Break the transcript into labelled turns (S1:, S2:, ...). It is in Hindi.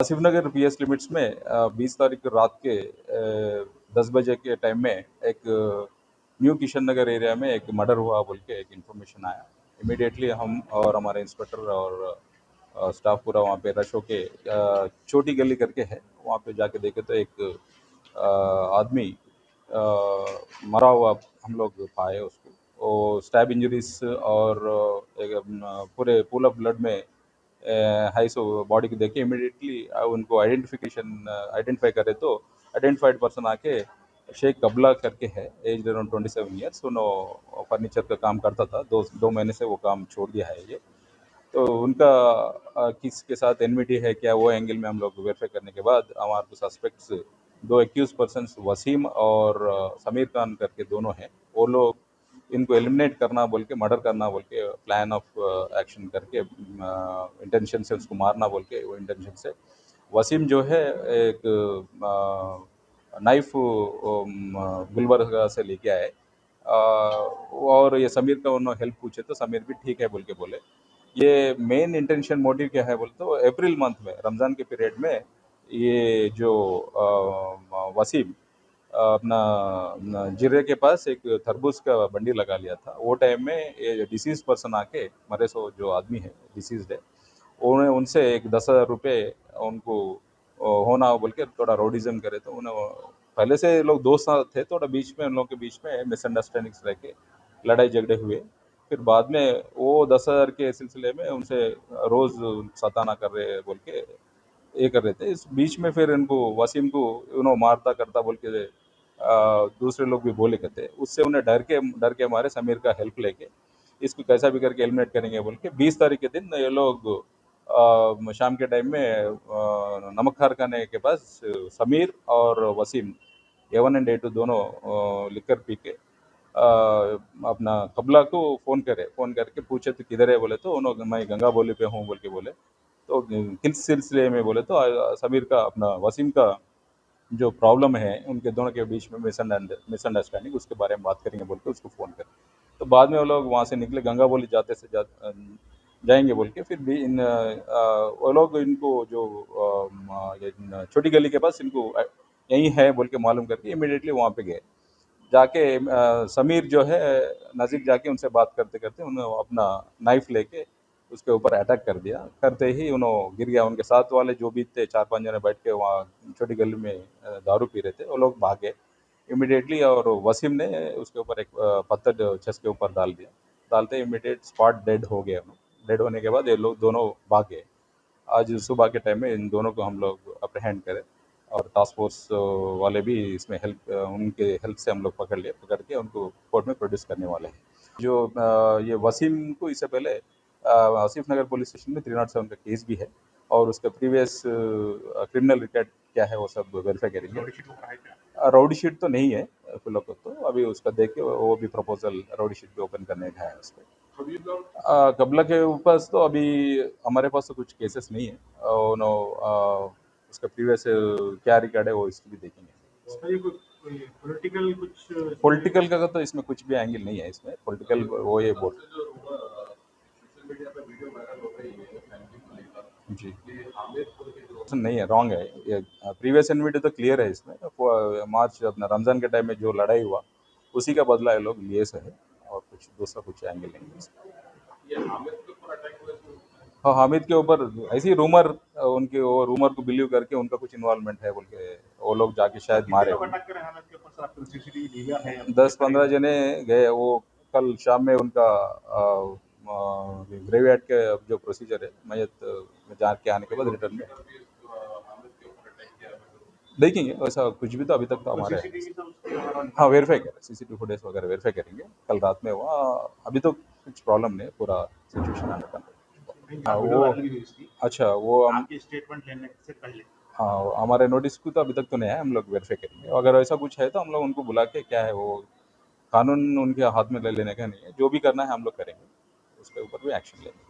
S1: आसिफ नगर पीएस लिमिट्स में 20 तारीख को रात के 10 बजे के टाइम में एक न्यू किशन नगर एरिया में एक मर्डर हुआ बोल के एक इन्फॉर्मेशन आया। इमीडिएटली हम और हमारे इंस्पेक्टर और स्टाफ पूरा वहाँ पे रश होके छोटी गली करके है, वहाँ पे जाके देखे तो एक आदमी मरा हुआ हम लोग पाए उसको। वो स्टैब इंजरीज और एक पूरे फुल ऑफ ब्लड में है, सो बॉडी को देखे इमीडिएटली उनको आइडेंटिफाई करे तो आइडेंटिफाइड पर्सन आके शेख कबला करके है, एज अराउंड 27 ईयर्स। उन्होंने फर्नीचर का काम करता था, 2 महीने से वो काम छोड़ दिया है ये। तो उनका किसके साथ एनमिटी है क्या, वो एंगल में हम लोग वेरीफाई करने के बाद हमारे को सस्पेक्ट्स 2 एक्यूज पर्सन वसीम और समीर खान करके दोनों हैं। वो लोग इनको एलिमिनेट करना बोल के, मर्डर करना बोल के प्लान ऑफ एक्शन करके, इंटेंशन से उसको मारना बोल के, वो इंटेंशन से वसीम जो है एक नाइफ गुलबर्गा से लेके आए। और ये समीर का उन्होंने हेल्प पूछे तो समीर भी ठीक है बोल के बोले। ये मेन इंटेंशन मोटिव क्या है बोल तो अप्रैल मंथ में रमज़ान के पीरियड में ये जो वसीम अपना जिरे के पास एक तरबूज का बंडी लगा लिया था। वो टाइम में ये डिसीज पर्सन आके, मरे सो जो आदमी है डिसीज है, उन्हें उनसे एक 10,000 रुपये उनको होना बोल के थोड़ा रोडिज्म करे। तो उन्हें पहले से लोग दोस्त थे, थोड़ा बीच में उन लोगों के बीच में मिसअंडरस्टैंडिंग्स रह के लड़ाई झगड़े हुए। फिर बाद में वो 10,000 के सिलसिले में उनसे रोज़ सताना कर रहे बोल के ये कर रहे थे। इस बीच में फिर इनको वसीम को उन्होंने मारता करता बोल के दूसरे लोग भी बोले करते। उससे उन्हें डर के मारे समीर का हेल्प लेके इसको कैसा भी करके एलिमिनेट करेंगे बोल के 20 तारीख के दिन ये लोग शाम के टाइम में नमक कारखाने के पास समीर और वसीम A1 एंड A2 दोनों लिकर पी के अपना कबला को फ़ोन करके पूछे तो किधर है बोले तो उन्होंने मैं गंगा बोली पे हूँ बोल के बोले। तो किस सिलसिले में बोले तो समीर का अपना वसीम का जो प्रॉब्लम है उनके दोनों के बीच में मिसअंडरस्टैंडिंग, उसके बारे में बात करेंगे बोल के उसको फ़ोन करें। तो बाद में वो लोग वहाँ से निकले, गंगा बोली जाएंगे बोल के। फिर भी वो लोग इनको जो ये छोटी गली के पास इनको यहीं है बोल के मालूम करके इमिडिएटली वहाँ पे गए। जाके समीर जो है नज़दीक जाके उनसे बात करते करते उन्होंने अपना नाइफ लेके उसके ऊपर अटैक कर दिया। करते ही उन्होंने गिर गया। उनके साथ वाले जो भी थे 4-5 जने बैठ के वहाँ छोटी गली में दारू पी रहे थे, वो लोग भागे इमिडिएटली। और वसीम ने उसके ऊपर एक पत्थर चेस्ट के ऊपर डाल दिया। डालते इमिडिएट स्पॉट डेड हो गया। डेड होने के बाद ये लोग दोनों भाग गए। आज सुबह के टाइम में इन दोनों को हम लोग अप्रहेंड करें और टास्क फोर्स वाले भी इसमें उनके हेल्प से हम लोग पकड़ के उनको कोर्ट में प्रोड्यूस करने वाले हैं। जो ये वसीम को इससे पहले आसिफ नगर पुलिस स्टेशन में 307 का केस भी है और उसका प्रीवियस क्रिमिनल रिकॉर्ड क्या है वो सब वेरीफाई करेंगे। राउडी शीट तो नहीं है फिलहाल तो अभी उसका देख के वो भी प्रपोजल राउडी शीट भी ओपन करने का है उस पर। कबला के ऊपर तो अभी हमारे पास तो कुछ केसेस नहीं है। नो उसका प्रीवियस क्या रिकॉर्ड है वो इसकी भी देखेंगे। पॉलिटिकल का तो इसमें कुछ भी एंगल नहीं है। इसमें पॉलिटिकल वो ये बोल जी नहीं है, रॉन्ग है ये। प्रीवियस एनविटी तो क्लियर है इसमें। मार्च अपना रमजान के टाइम में जो लड़ाई हुआ उसी का बदला ये लोग लिए से है और कुछ दूसरा कुछ एंगल नहीं है इसमें। हाँ, हामिद के ऊपर ऐसी रूमर, उनके वो रूमर को बिलीव करके उनका कुछ इन्वॉल्वमेंट है बोल के वो लोग जाके शायद मारे। 10-15 जने गए। वो कल शाम में उनका ग्रेवयार्ड के जो प्रोसीजर है मैयत में जाके आने के बाद रिटर्न में देखेंगे। वैसा कुछ भी तो अभी तक तो हमारे हाँ वेरीफाई करें, CCTV फुटेज वगैरह वेरीफाई करेंगे। कल रात में हुआ, अभी तो कुछ प्रॉब्लम नहीं है, पूरा सिचुएशन अंडर कंट्रोल। हाँ वो अच्छा वो हम
S2: आपकी स्टेटमेंट लेने से पहले
S1: हाँ हमारे नोटिस को तो अभी तक तो नहीं है। हम लोग वेरीफाई करेंगे, अगर ऐसा कुछ है तो हम लोग उनको बुला के क्या है वो कानून उनके हाथ में ले लेने का नहीं है। जो भी करना है हम लोग करेंगे, उसके ऊपर भी एक्शन लेंगे।